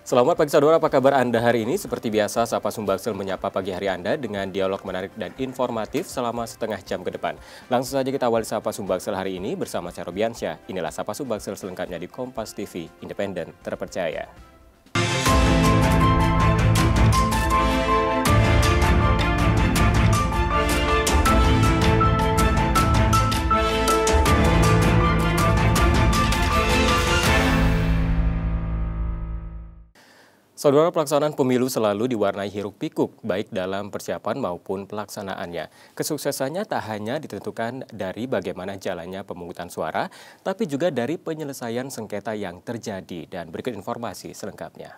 Selamat pagi saudara, apa kabar Anda hari ini? Seperti biasa, Sapa Sumbaksel menyapa pagi hari Anda dengan dialog menarik dan informatif selama setengah jam ke depan. Langsung saja kita awali Sapa Sumbaksel hari ini bersama saya Robiansyah. Inilah Sapa Sumbaksel selengkapnya di Kompas TV, independen, terpercaya. Saudara, pelaksanaan pemilu selalu diwarnai hiruk-pikuk, baik dalam persiapan maupun pelaksanaannya. Kesuksesannya tak hanya ditentukan dari bagaimana jalannya pemungutan suara, tapi juga dari penyelesaian sengketa yang terjadi. Dan berikut informasi selengkapnya.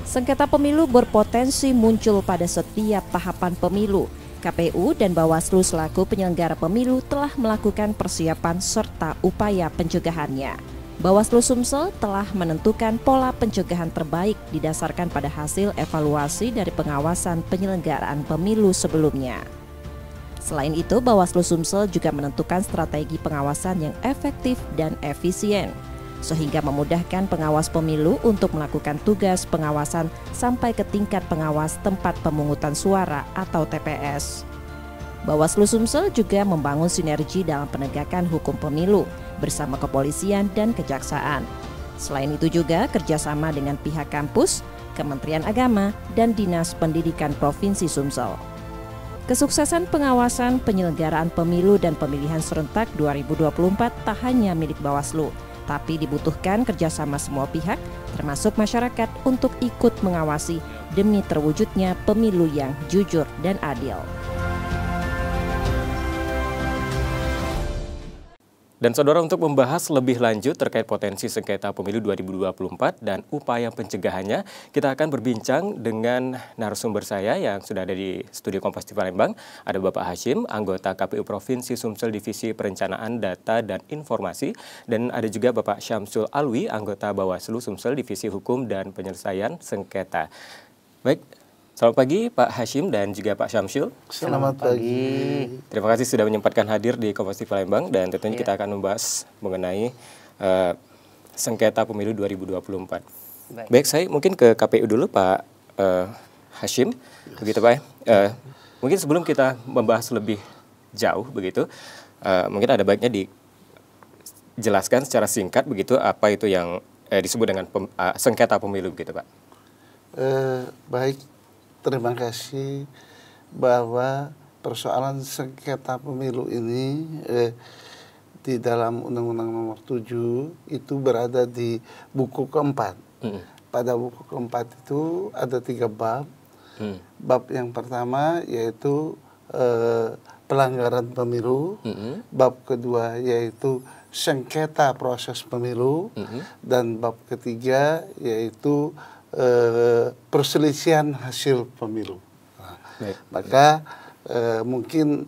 Sengketa pemilu berpotensi muncul pada setiap tahapan pemilu. KPU dan Bawaslu selaku penyelenggara pemilu telah melakukan persiapan serta upaya pencegahannya. Bawaslu Sumsel telah menentukan pola pencegahan terbaik didasarkan pada hasil evaluasi dari pengawasan penyelenggaraan pemilu sebelumnya. Selain itu, Bawaslu Sumsel juga menentukan strategi pengawasan yang efektif dan efisien, sehingga memudahkan pengawas pemilu untuk melakukan tugas pengawasan sampai ke tingkat pengawas tempat pemungutan suara atau TPS. Bawaslu Sumsel juga membangun sinergi dalam penegakan hukum pemilu bersama kepolisian dan kejaksaan. Selain itu juga kerjasama dengan pihak kampus, Kementerian Agama, dan Dinas Pendidikan Provinsi Sumsel. Kesuksesan pengawasan penyelenggaraan pemilu dan pemilihan serentak 2024 tak hanya milik Bawaslu, tapi dibutuhkan kerjasama semua pihak, termasuk masyarakat, untuk ikut mengawasi demi terwujudnya pemilu yang jujur dan adil. Dan saudara, untuk membahas lebih lanjut terkait potensi sengketa pemilu 2024 dan upaya pencegahannya, kita akan berbincang dengan narasumber saya yang sudah ada di studio Kompas TV Palembang. Ada Bapak Hashim, anggota KPU Provinsi Sumsel Divisi Perencanaan Data dan Informasi, dan ada juga Bapak Syamsul Alwi, anggota Bawaslu Sumsel Divisi Hukum dan Penyelesaian Sengketa. Baik. Selamat pagi Pak Hashim dan juga Pak Syamsul. Selamat pagi. Terima kasih sudah menyempatkan hadir di Kompas TV Palembang, dan tentunya kita akan membahas mengenai sengketa pemilu 2024. Baik, saya mungkin ke KPU dulu Pak Hashim, begitu Pak. Mungkin sebelum kita membahas lebih jauh begitu, mungkin ada baiknya dijelaskan secara singkat begitu apa itu yang disebut dengan sengketa pemilu begitu Pak. Baik. Terima kasih bahwa persoalan sengketa pemilu ini di dalam Undang-Undang Nomor 7 itu berada di buku keempat. Pada buku keempat itu ada 3 bab. Bab yang pertama yaitu pelanggaran pemilu. Bab kedua yaitu sengketa proses pemilu. Dan bab ketiga yaitu perselisihan hasil pemilu. Maka mungkin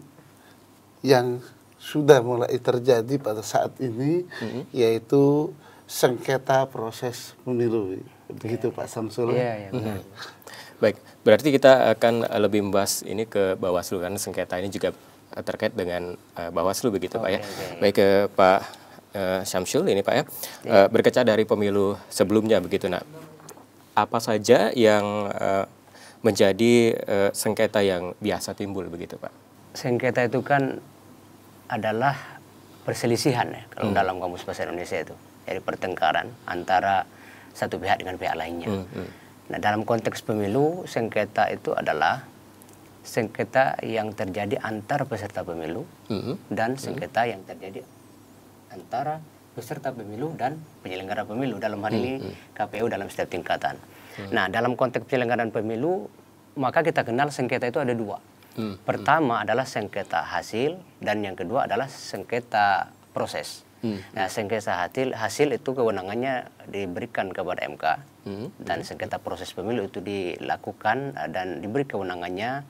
yang sudah mulai terjadi pada saat ini yaitu sengketa proses pemilu. Begitu Pak Samsul. Iya, benar. Baik, berarti kita akan lebih membahas ini ke Bawaslu, karena sengketa ini juga terkait dengan Bawaslu begitu Pak ya. Baik, ke Pak Syamsul ini Pak ya. Berkaca dari pemilu sebelumnya begitu apa saja yang menjadi sengketa yang biasa timbul begitu Pak? Sengketa itu kan adalah perselisihan ya, kalau dalam Kamus Bahasa Indonesia itu. Jadi pertengkaran antara satu pihak dengan pihak lainnya. Nah, dalam konteks pemilu, sengketa itu adalah sengketa yang terjadi antar peserta pemilu dan sengketa yang terjadi antara peserta pemilu dan penyelenggara pemilu, dalam hal ini KPU dalam setiap tingkatan. Nah, dalam konteks penyelenggaraan pemilu, maka kita kenal sengketa itu ada 2. Pertama adalah sengketa hasil, dan yang kedua adalah sengketa proses. Nah, sengketa hasil itu kewenangannya diberikan kepada MK, dan sengketa proses pemilu itu dilakukan dan diberi kewenangannya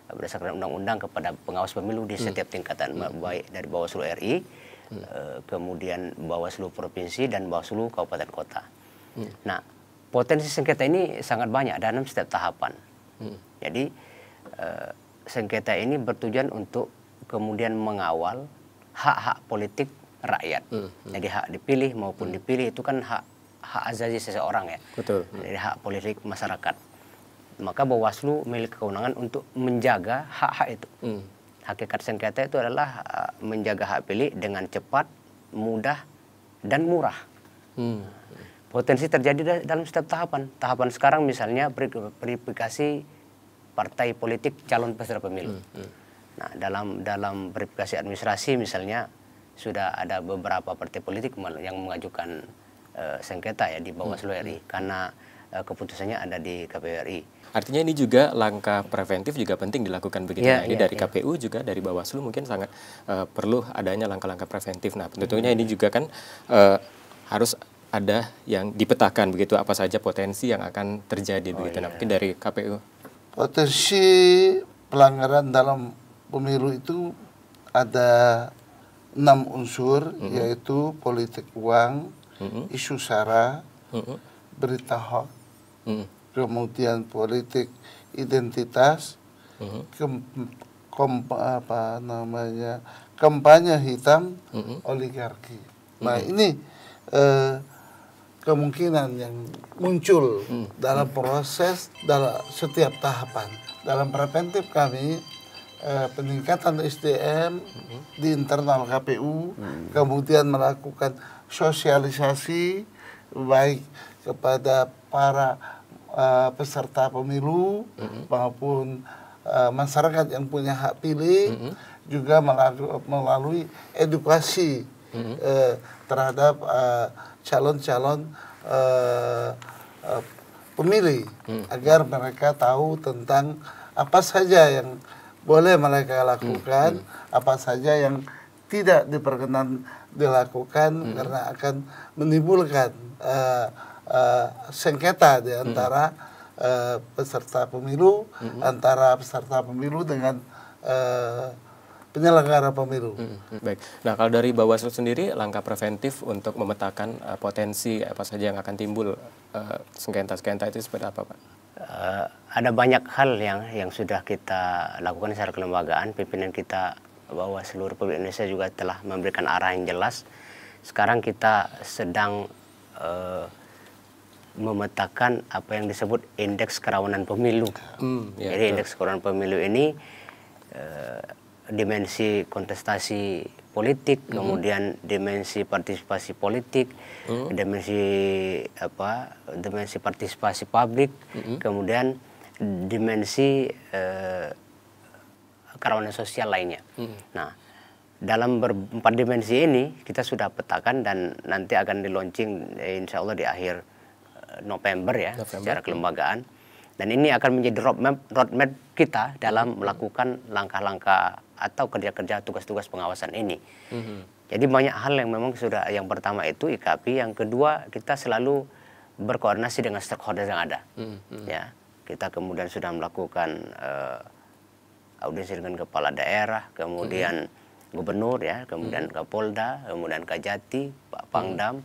berdasarkan undang-undang kepada pengawas pemilu di setiap tingkatan, baik dari Bawaslu RI, kemudian Bawaslu Provinsi dan Bawaslu Kabupaten Kota. Nah, potensi sengketa ini sangat banyak dalam setiap tahapan. Jadi sengketa ini bertujuan untuk kemudian mengawal hak-hak politik rakyat. Jadi hak dipilih maupun dipilih itu kan hak azazi seseorang ya. Betul. Jadi hak politik masyarakat. Maka Bawaslu memiliki kewenangan untuk menjaga hak-hak itu. Hakikat sengketa itu adalah menjaga hak pilih dengan cepat, mudah, dan murah. Potensi terjadi dalam setiap tahapan. Tahapan sekarang misalnya verifikasi partai politik calon peserta pemilu. Nah, dalam verifikasi administrasi misalnya sudah ada beberapa partai politik yang mengajukan sengketa ya di Bawaslu RI karena keputusannya ada di KPU RI. Artinya ini juga langkah preventif juga penting dilakukan begitu. Ya, ini dari KPU juga dari Bawaslu mungkin sangat perlu adanya langkah-langkah preventif. Nah, tentunya ini juga kan harus ada yang dipetakan begitu apa saja potensi yang akan terjadi begitu. Nah, mungkin dari KPU. Potensi pelanggaran dalam pemilu itu ada 6 unsur, yaitu politik uang, isu sara, berita hoax, kemudian politik identitas, kampanye hitam, oligarki. Nah, ini kemungkinan yang muncul dalam proses dalam setiap tahapan. Dalam preventif kami peningkatan SDM di internal KPU, kemudian melakukan sosialisasi baik kepada para peserta pemilu maupun masyarakat yang punya hak pilih, juga melalui edukasi terhadap calon-calon pemilih agar mereka tahu tentang apa saja yang boleh mereka lakukan, apa saja yang tidak diperkenan dilakukan karena akan menimbulkan sengketa di antara peserta pemilu, antara peserta pemilu dengan penyelenggara pemilu. Baik. Nah, kalau dari Bawaslu sendiri langkah preventif untuk memetakan potensi apa saja yang akan timbul sengketa-sengketa itu seperti apa, Pak? Ada banyak hal yang sudah kita lakukan secara kelembagaan. Pimpinan kita Bawaslu Republik Indonesia juga telah memberikan arah yang jelas. Sekarang kita sedang memetakan apa yang disebut indeks kerawanan pemilu. Jadi indeks kerawanan pemilu ini dimensi kontestasi politik, kemudian dimensi partisipasi politik, dimensi partisipasi publik, kemudian dimensi kerawanan sosial lainnya. Nah, dalam 4 dimensi ini kita sudah petakan dan nanti akan di launching insya Allah di akhir November ya, secara kelembagaan. Dan ini akan menjadi roadmap kita dalam melakukan langkah-langkah atau kerja-kerja tugas-tugas pengawasan ini. Jadi banyak hal yang memang sudah, yang pertama itu IKP, yang kedua kita selalu berkoordinasi dengan stakeholder yang ada. Ya, kita kemudian sudah melakukan audiensi dengan kepala daerah, kemudian gubernur ya, kemudian Kapolda, kemudian Kajati, Pak Pangdam,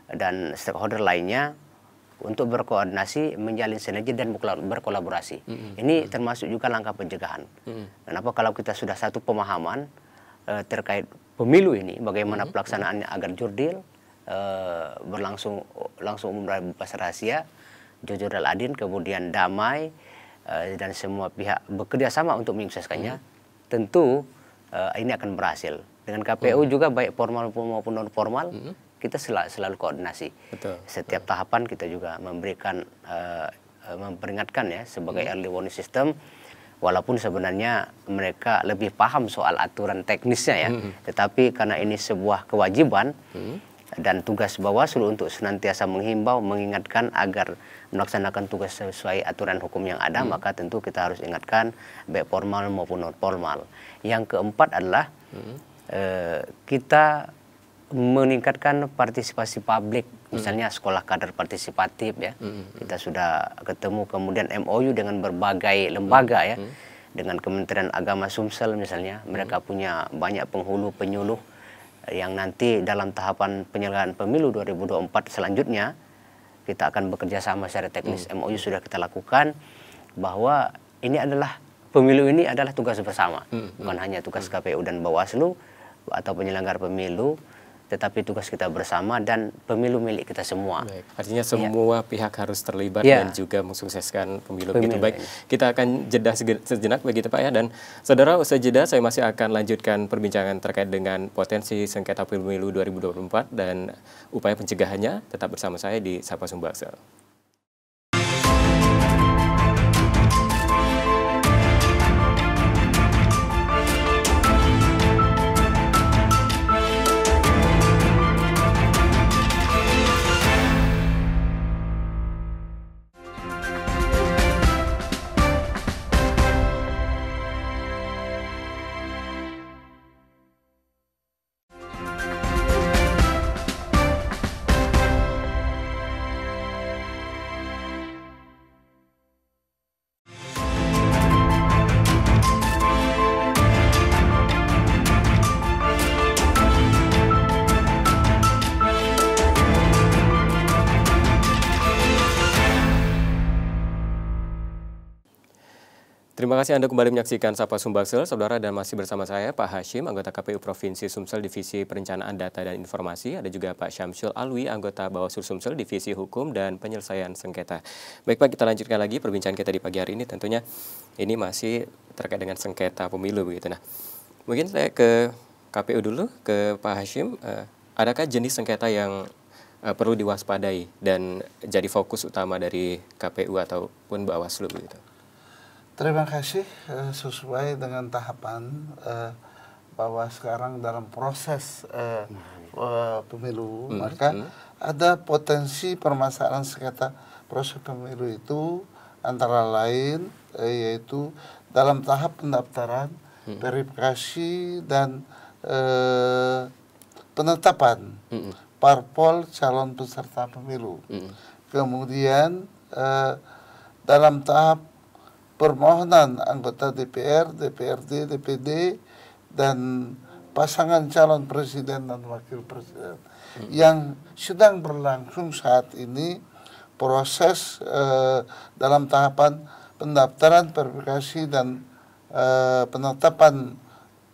dan stakeholder lainnya untuk berkoordinasi, menjalin sinergi dan berkolaborasi. Ini termasuk juga langkah pencegahan. Kenapa? Kalau kita sudah satu pemahaman terkait pemilu ini, bagaimana pelaksanaannya agar jurdil, berlangsung umum dan bebas rahasia, jujur dan adil, kemudian damai, dan semua pihak bekerja sama untuk menyukseskannya, tentu ini akan berhasil. Dengan KPU juga baik formal maupun non formal, kita selalu koordinasi. Betul. Setiap tahapan kita juga memberikan memperingatkan ya sebagai early warning system, walaupun sebenarnya mereka lebih paham soal aturan teknisnya ya, tetapi karena ini sebuah kewajiban dan tugas Bawaslu untuk senantiasa menghimbau, mengingatkan agar melaksanakan tugas sesuai aturan hukum yang ada, maka tentu kita harus ingatkan baik formal maupun non formal. Yang keempat adalah kita meningkatkan partisipasi publik, misalnya sekolah kader partisipatif ya, kita sudah ketemu, kemudian MOU dengan berbagai lembaga ya, dengan Kementerian Agama Sumsel misalnya, mereka punya banyak penghulu penyuluh yang nanti dalam tahapan penyelenggaraan pemilu 2024 selanjutnya kita akan bekerja sama secara teknis. MOU sudah kita lakukan bahwa ini adalah pemilu ini adalah tugas bersama, bukan hanya tugas KPU dan Bawaslu atau penyelenggara pemilu, tetapi tugas kita bersama dan pemilu milik kita semua. Baik. Artinya semua pihak harus terlibat dan juga mensukseskan pemilu. Begitu. Baik, kita akan jeda sejenak begitu Pak ya. Dan saudara, usai jeda saya masih akan lanjutkan perbincangan terkait dengan potensi sengketa pemilu 2024 dan upaya pencegahannya. Tetap bersama saya di Sapa Sumbaksel. Terima kasih Anda kembali menyaksikan Sapa Sumbaksel, saudara, dan masih bersama saya Pak Hashim, anggota KPU Provinsi Sumsel Divisi Perencanaan Data dan Informasi. Ada juga Pak Syamsul Alwi, anggota Bawaslu Sumsel Divisi Hukum dan Penyelesaian Sengketa. Baik Pak, kita lanjutkan lagi perbincangan kita di pagi hari ini. Tentunya ini masih terkait dengan sengketa pemilu begitu. Nah, mungkin saya ke KPU dulu, ke Pak Hashim. Adakah jenis sengketa yang perlu diwaspadai dan jadi fokus utama dari KPU ataupun Bawaslu begitu? Terima kasih. Sesuai dengan tahapan bahwa sekarang dalam proses pemilu, maka ada potensi permasalahan sengketa proses pemilu itu antara lain yaitu dalam tahap pendaftaran, verifikasi dan penetapan parpol calon peserta pemilu. Kemudian dalam tahap permohonan anggota DPR, DPRD, DPD, dan pasangan calon presiden dan wakil presiden yang sedang berlangsung saat ini proses dalam tahapan pendaftaran, verifikasi, dan penetapan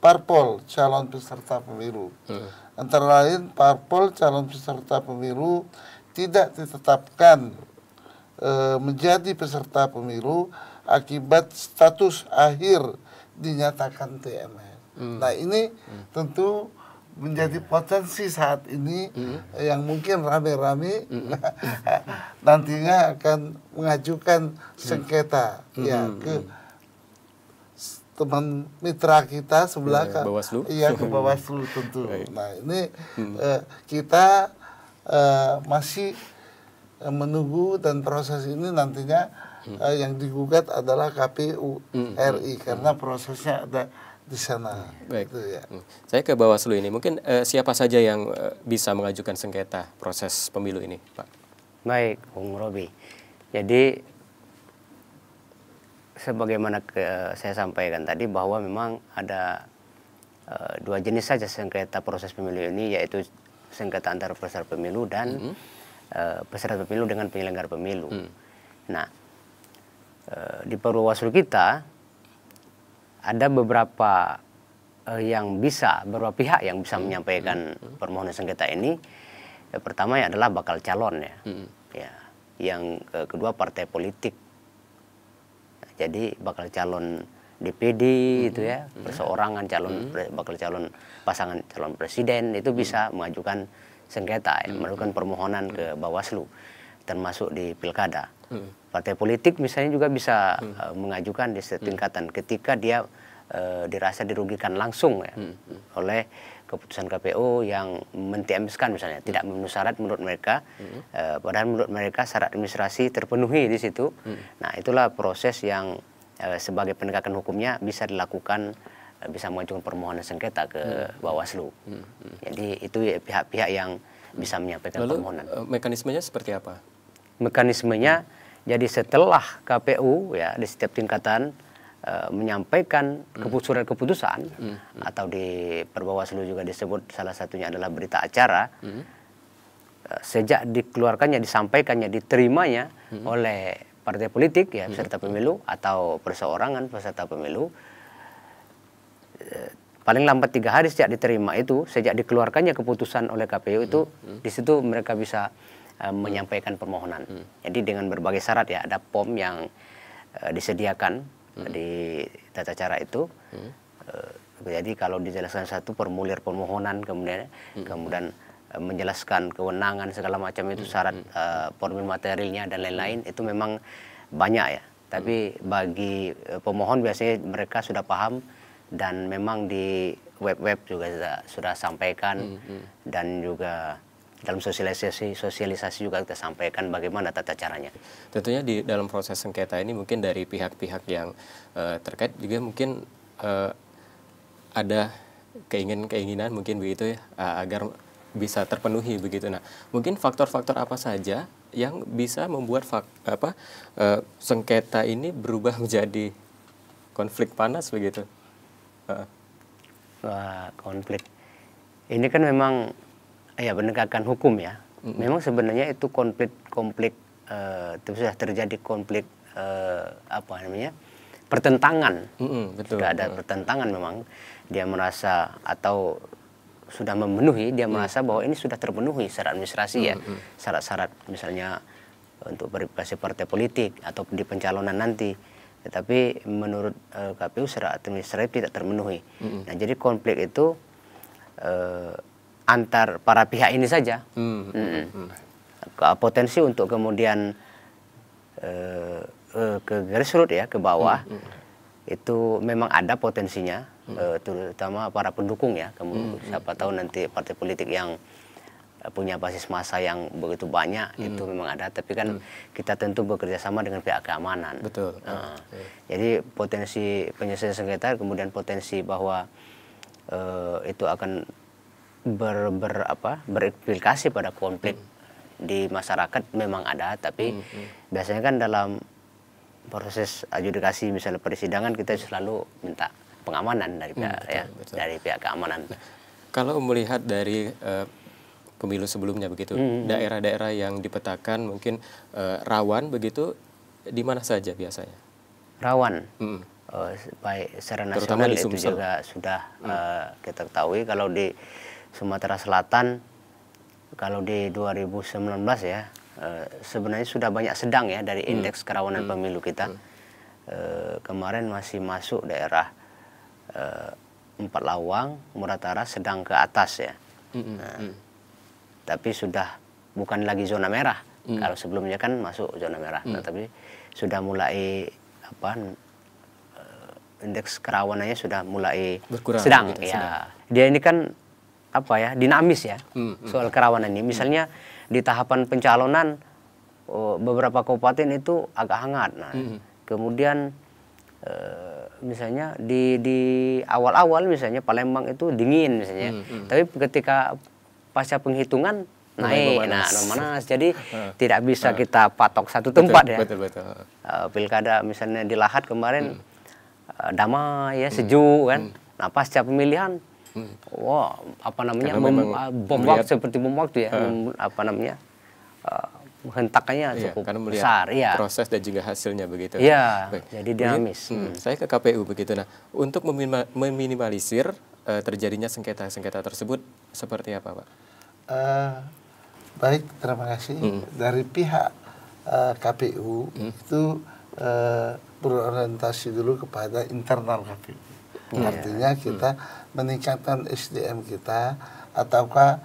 parpol calon peserta pemilu. Antara lain, parpol calon peserta pemilu tidak ditetapkan menjadi peserta pemilu akibat status akhir dinyatakan TMS. Nah ini tentu menjadi potensi saat ini yang mungkin rame-rame nantinya akan mengajukan sengketa ya ke teman mitra kita sebelah ke Bawaslu. Iya, ke Bawaslu tentu. Nah ini kita masih menunggu dan proses ini nantinya yang digugat adalah KPU RI karena prosesnya ada di sana. Baik. Gitu, ya. Saya ke Bawaslu ini. Mungkin siapa saja yang bisa mengajukan sengketa proses pemilu ini, Pak? Baik, Bung Robi. Jadi sebagaimana saya sampaikan tadi bahwa memang ada dua jenis saja sengketa proses pemilu ini, yaitu sengketa antara peserta pemilu dan peserta pemilu dengan penyelenggara pemilu. Nah, di Bawaslu kita ada beberapa beberapa pihak yang bisa menyampaikan permohonan sengketa ini. Yang pertama adalah bakal calon ya. Yang kedua partai politik. Nah, jadi bakal calon DPD itu ya, perseorangan bakal calon pasangan calon presiden itu bisa mengajukan sengketa, melakukan permohonan ke Bawaslu, termasuk di pilkada. Partai politik misalnya juga bisa mengajukan di setingkatan ketika dia dirasa dirugikan langsung ya, oleh keputusan KPU yang men-TMS-kan misalnya, tidak memenuhi syarat menurut mereka, padahal menurut mereka syarat administrasi terpenuhi di situ. Nah itulah proses yang sebagai penegakan hukumnya bisa dilakukan, bisa mengajukan permohonan sengketa ke Bawaslu. Jadi itu ya, pihak-pihak yang bisa menyampaikan permohonan. Mekanismenya seperti apa? Mekanismenya, jadi setelah KPU ya di setiap tingkatan menyampaikan keputusan atau di Perbawaslu juga disebut salah satunya adalah berita acara, sejak dikeluarkannya, disampaikannya, diterimanya oleh partai politik ya peserta pemilu atau perseorangan peserta pemilu, paling lambat 3 hari sejak diterima itu, sejak dikeluarkannya keputusan oleh KPU itu, di situ mereka bisa menyampaikan permohonan. Jadi dengan berbagai syarat ya, ada POM yang disediakan di tata cara itu. Jadi kalau dijelaskan satu formulir permohonan, kemudian menjelaskan kewenangan segala macam itu syarat formulir materialnya dan lain-lain, itu memang banyak ya. Tapi bagi pemohon biasanya mereka sudah paham, dan memang di web-web juga sudah sampaikan, dan juga dalam sosialisasi juga kita sampaikan bagaimana tata caranya. Tentunya di dalam proses sengketa ini mungkin dari pihak-pihak yang terkait juga mungkin ada keinginan mungkin begitu ya, agar bisa terpenuhi begitu. Nah, mungkin faktor-faktor apa saja yang bisa membuat sengketa ini berubah menjadi konflik panas begitu? Wah, konflik ini kan memang ya penegakan hukum ya. Memang sebenarnya itu konflik itu sudah terjadi konflik pertentangan. Betul. Sudah ada pertentangan, memang dia merasa atau sudah memenuhi, dia merasa bahwa ini sudah terpenuhi secara administrasi ya, syarat-syarat misalnya untuk verifikasi partai politik atau di pencalonan nanti. Tetapi menurut KPU secara administratif tidak terpenuhi. Nah, jadi konflik itu antar para pihak ini saja. Potensi untuk kemudian ke grassroots ya, ke bawah, itu memang ada potensinya, terutama para pendukung ya. Siapa tahu nanti partai politik yang punya basis massa yang begitu banyak, itu memang ada. Tapi kan kita tentu bekerja sama dengan pihak keamanan. Betul. Jadi potensi penyelesaian sengketa, kemudian potensi bahwa itu akan berimplikasi pada konflik di masyarakat memang ada. Tapi biasanya kan dalam proses adjudikasi misalnya persidangan, kita selalu minta pengamanan dari pihak dari pihak keamanan. Nah, kalau melihat dari pemilu sebelumnya begitu, daerah-daerah yang dipetakan mungkin rawan begitu, di mana saja biasanya? Rawan, baik secara nasional itu juga sudah kita ketahui. Kalau di Sumatera Selatan, kalau di 2019 ya, sebenarnya sudah banyak sedang ya dari indeks kerawanan pemilu kita. Kemarin masih masuk daerah Empat Lawang, Muratara sedang ke atas ya. Tapi sudah bukan lagi zona merah. Kalau sebelumnya kan masuk zona merah, tapi sudah mulai indeks kerawanannya sudah mulai berkurang, sedang ya. Dia ini kan dinamis ya, soal kerawanan ini. Misalnya di tahapan pencalonan beberapa kabupaten itu agak hangat. Nah, kemudian misalnya di awal-awal misalnya Palembang itu dingin misalnya, tapi ketika pasca penghitungan naik, memanas. Jadi tidak bisa kita patok satu tempat ya. Betul. Pilkada misalnya di Lahat kemarin damai ya, sejuk kan. Nah, pasca pemilihan bom waktu seperti bom waktu ya, hentakannya cukup besar ya. Proses dan juga hasilnya begitu. Iya. Jadi dinamis. Saya ke KPU begitu. Nah, untuk meminimalisir terjadinya sengketa-sengketa tersebut seperti apa, Pak? Baik, terima kasih. Dari pihak KPU itu berorientasi dulu kepada internal KPU. Artinya kita meningkatkan SDM kita, ataukah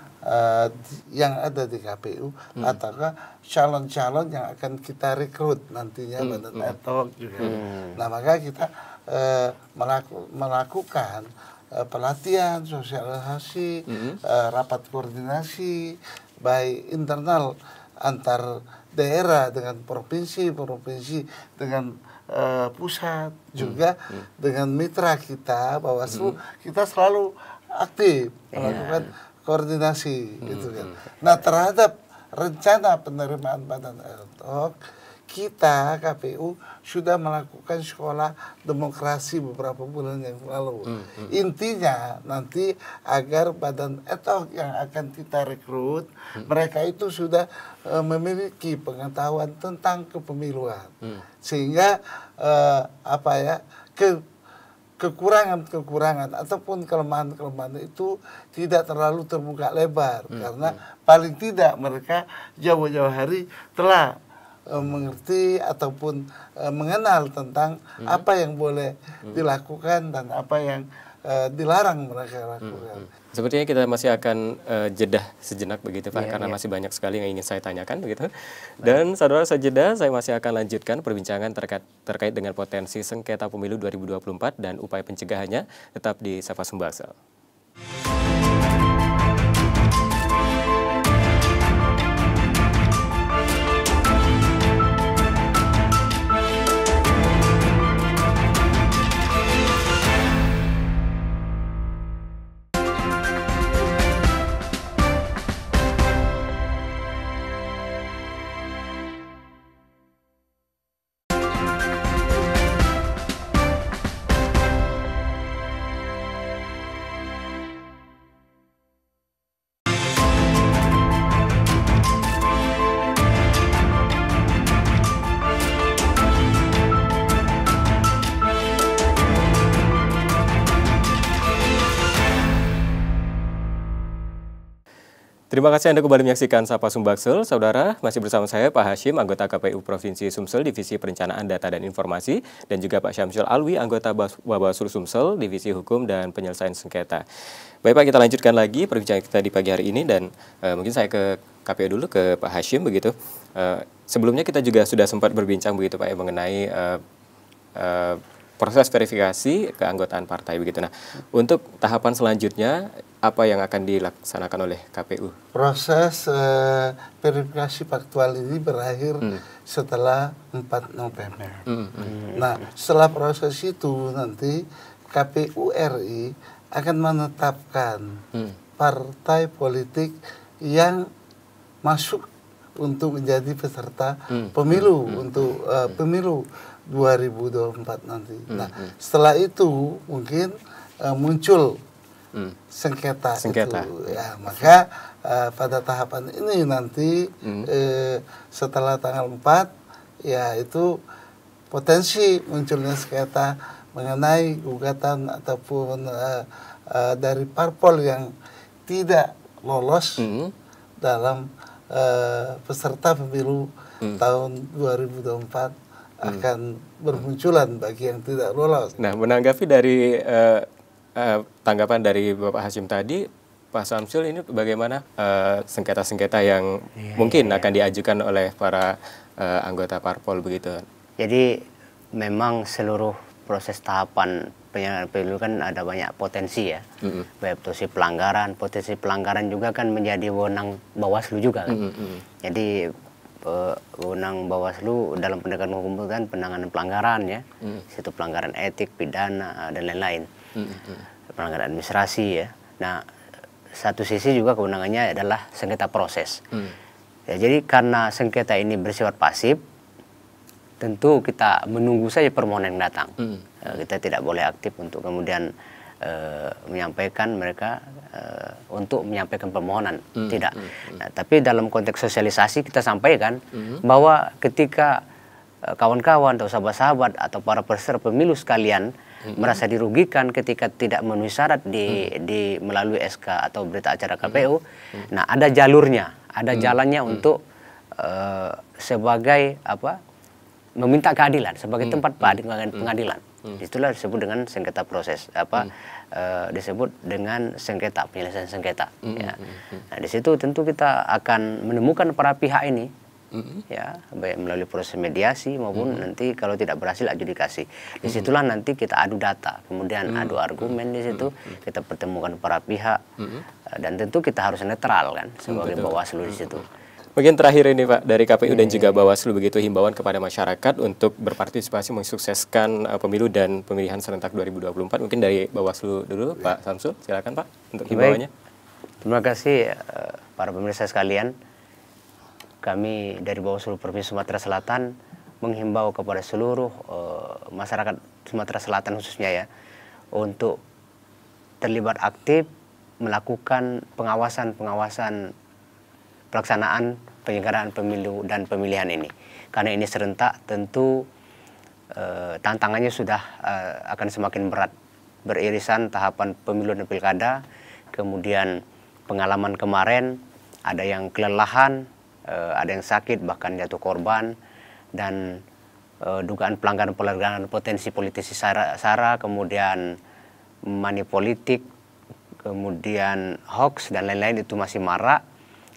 yang ada di KPU, ataukah calon-calon yang akan kita rekrut nantinya pada network juga. Nah, maka kita melakukan pelatihan, sosialisasi, rapat koordinasi, baik internal antar daerah dengan provinsi dengan pusat, juga dengan mitra kita, Bawaslu, kita selalu aktif melakukan koordinasi gitu kan. Nah, terhadap rencana penerimaan badan ad hoc, kita KPU sudah melakukan sekolah demokrasi beberapa bulan yang lalu. Intinya nanti agar badan ad hoc yang akan kita rekrut, mereka itu sudah memiliki pengetahuan tentang kepemiluan, sehingga kekurangan-kekurangan ataupun kelemahan-kelemahan itu tidak terlalu terbuka lebar, karena paling tidak mereka jauh-jauh hari telah mengerti ataupun mengenal tentang apa yang boleh dilakukan dan apa yang dilarang mereka lakukan. Sepertinya kita masih akan jeda sejenak begitu Pak, karena masih banyak sekali yang ingin saya tanyakan begitu. Dan saudara, sejeda saya masih akan lanjutkan perbincangan terkait dengan potensi sengketa pemilu 2024 dan upaya pencegahannya, tetap di Sapa Sumbaksel. Terima kasih Anda kembali menyaksikan Sapa Sumbaksel. Saudara, masih bersama saya Pak Hashim, anggota KPU Provinsi Sumsel, Divisi Perencanaan Data dan Informasi, dan juga Pak Syamsul Alwi, anggota Bawaslu Sumsel, Divisi Hukum dan Penyelesaian Sengketa. Baik Pak, kita lanjutkan lagi perbincangan kita di pagi hari ini, dan mungkin saya ke KPU dulu, ke Pak Hashim begitu. Sebelumnya kita juga sudah sempat berbincang begitu Pak, mengenai proses verifikasi keanggotaan partai begitu. Nah, untuk tahapan selanjutnya apa yang akan dilaksanakan oleh KPU? Proses verifikasi faktual ini berakhir setelah 4 November. Nah, setelah proses itu nanti KPU RI akan menetapkan partai politik yang masuk untuk menjadi peserta pemilu untuk pemilu 2024 nanti. Nah, setelah itu mungkin muncul sengketa itu, ya, maka pada tahapan ini nanti setelah tanggal 4 ya itu potensi munculnya sengketa mengenai gugatan ataupun dari parpol yang tidak lolos dalam peserta pemilu tahun 2024 akan bermunculan bagi yang tidak lolos. Nah, menanggapi dari tanggapan dari Bapak Hashim tadi, Pak Syamsul, ini bagaimana sengketa-sengketa yang mungkin akan diajukan oleh para anggota parpol begitu? Jadi memang seluruh proses tahapan penyelenggaraan pemilu kan ada banyak potensi ya, baik potensi pelanggaran juga kan menjadi wewenang Bawaslu juga kan. Jadi wewenang Bawaslu dalam penegakan hukum kan penanganan pelanggaran ya, situ pelanggaran etik, pidana dan lain-lain. Pelanggaran administrasi ya. Nah, satu sisi juga kewenangannya adalah sengketa proses. Ya, jadi karena sengketa ini bersifat pasif, tentu kita menunggu saja permohonan yang datang. Kita tidak boleh aktif untuk kemudian menyampaikan mereka untuk menyampaikan permohonan. Tidak. Nah, tapi dalam konteks sosialisasi kita sampaikan bahwa ketika kawan-kawan atau sahabat-sahabat atau para peserta pemilu sekalian merasa dirugikan ketika tidak memenuhi syarat di melalui SK atau berita acara KPU, nah ada jalurnya, ada jalannya untuk sebagai apa? Meminta keadilan sebagai tempat pengadilan. Itulah disebut dengan sengketa proses disebut dengan sengketa, penyelesaian sengketa. Ya. Nah, di situ tentu kita akan menemukan para pihak ini, ya, baik melalui proses mediasi maupun nanti kalau tidak berhasil adjudikasi. Disitulah nanti kita adu data, kemudian adu argumen di situ, kita pertemukan para pihak, dan tentu kita harus netral kan sebagai Bawaslu di situ. Mungkin terakhir ini Pak, dari KPU dan juga Bawaslu begitu, himbauan kepada masyarakat untuk berpartisipasi mensukseskan pemilu dan pemilihan serentak 2024. Mungkin dari Bawaslu dulu, Pak Syamsul, silakan Pak untuk himbauannya. Terima kasih para pemirsa sekalian. Kami dari Bawaslu Provinsi Sumatera Selatan menghimbau kepada seluruh masyarakat Sumatera Selatan khususnya ya, untuk terlibat aktif melakukan pengawasan pelaksanaan penyelenggaraan pemilu dan pemilihan ini. Karena ini serentak, tentu tantangannya sudah akan semakin berat beririsan tahapan pemilu dan pilkada, kemudian pengalaman kemarin, ada yang kelelahan, ada yang sakit, bahkan jatuh korban, dan dugaan pelanggaran potensi politisi sara, kemudian money politik, kemudian hoax dan lain-lain itu masih marak.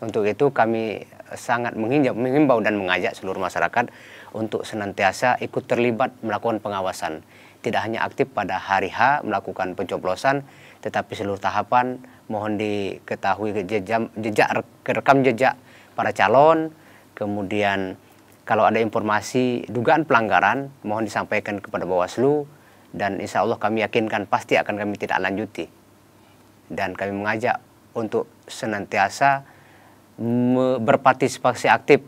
Untuk itu kami sangat menghimbau dan mengajak seluruh masyarakat untuk senantiasa ikut terlibat melakukan pengawasan. Tidak hanya aktif pada hari H melakukan pencoblosan, tetapi seluruh tahapan mohon diketahui rekam jejak para calon, kemudian kalau ada informasi dugaan pelanggaran, mohon disampaikan kepada Bawaslu, dan insya Allah kami yakinkan pasti akan kami tidak lanjuti. Dan kami mengajak untuk senantiasa berpartisipasi aktif,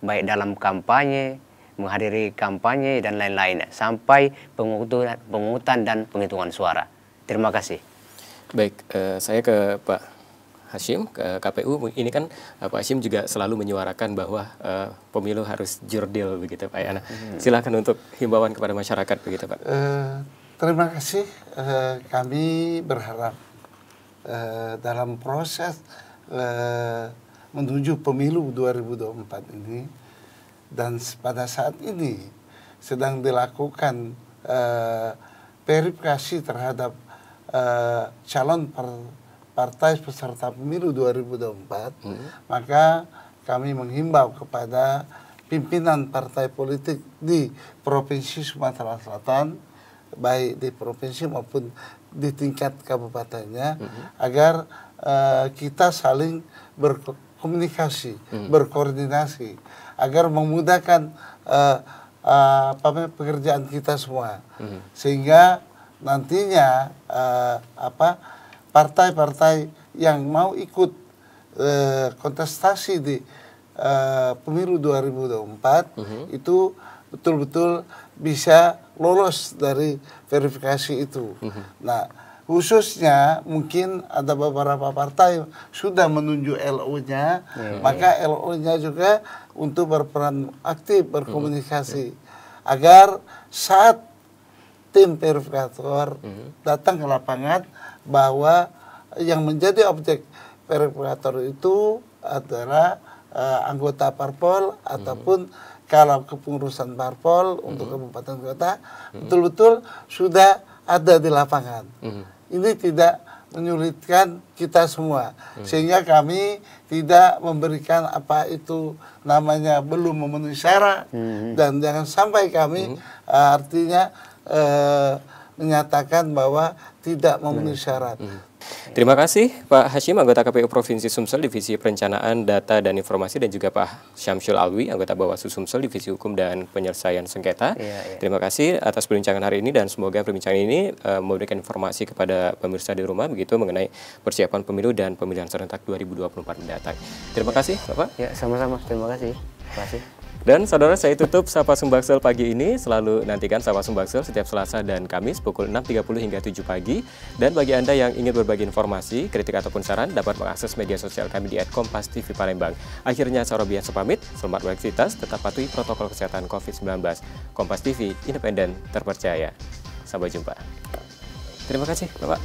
baik dalam kampanye, menghadiri kampanye, dan lain-lain, sampai pemungutan dan penghitungan suara. Terima kasih. Baik, saya ke Pak Hasyim, ke KPU. Ini kan Pak Hasyim juga selalu menyuarakan bahwa pemilu harus jurdil begitu Pak Yana. Silakan untuk himbauan kepada masyarakat begitu Pak. Terima kasih. Kami berharap dalam proses menuju pemilu 2024 ini, dan pada saat ini sedang dilakukan verifikasi terhadap calon partai peserta pemilu 2024, maka kami menghimbau kepada pimpinan partai politik di Provinsi Sumatera Selatan, baik di provinsi maupun di tingkat kabupatennya, agar kita saling berkomunikasi, berkoordinasi, agar memudahkan pekerjaan kita semua, sehingga nantinya partai-partai yang mau ikut kontestasi di pemilu 2024 itu betul-betul bisa lolos dari verifikasi itu. Nah, khususnya mungkin ada beberapa partai sudah menunjuk LO-nya, maka LO-nya juga untuk berperan aktif berkomunikasi agar saat tim verifikator datang ke lapangan, bahwa yang menjadi objek verifikator itu adalah anggota parpol ataupun kalau kepengurusan parpol untuk kabupaten kota betul-betul sudah ada di lapangan. Ini tidak menyulitkan kita semua, sehingga kami tidak memberikan apa itu namanya belum memenuhi syarat, dan jangan sampai kami artinya menyatakan bahwa tidak memenuhi syarat. Terima kasih Pak Hasyim, anggota KPU Provinsi Sumsel, Divisi Perencanaan, Data, dan Informasi, dan juga Pak Syamsul Alwi, anggota Bawaslu Sumsel, Divisi Hukum dan Penyelesaian Sengketa. Terima kasih atas perbincangan hari ini, dan semoga perbincangan ini memberikan informasi kepada pemirsa di rumah begitu mengenai persiapan pemilu dan pemilihan serentak 2024 mendatang. Terima kasih Bapak. Ya, sama-sama. Terima kasih. Terima kasih. Dan saudara, saya tutup Sapa Sumbaksel pagi ini. Selalu nantikan Sapa Sumbaksel setiap Selasa dan Kamis pukul 6.30 hingga 7 pagi. Dan bagi Anda yang ingin berbagi informasi, kritik ataupun saran, dapat mengakses media sosial kami di @kompas.tv Palembang. Akhirnya, saya Robian pamit. Selamat beraktivitas, tetap patuhi protokol kesehatan COVID-19. Kompas TV, independen, terpercaya. Sampai jumpa. Terima kasih, Bapak.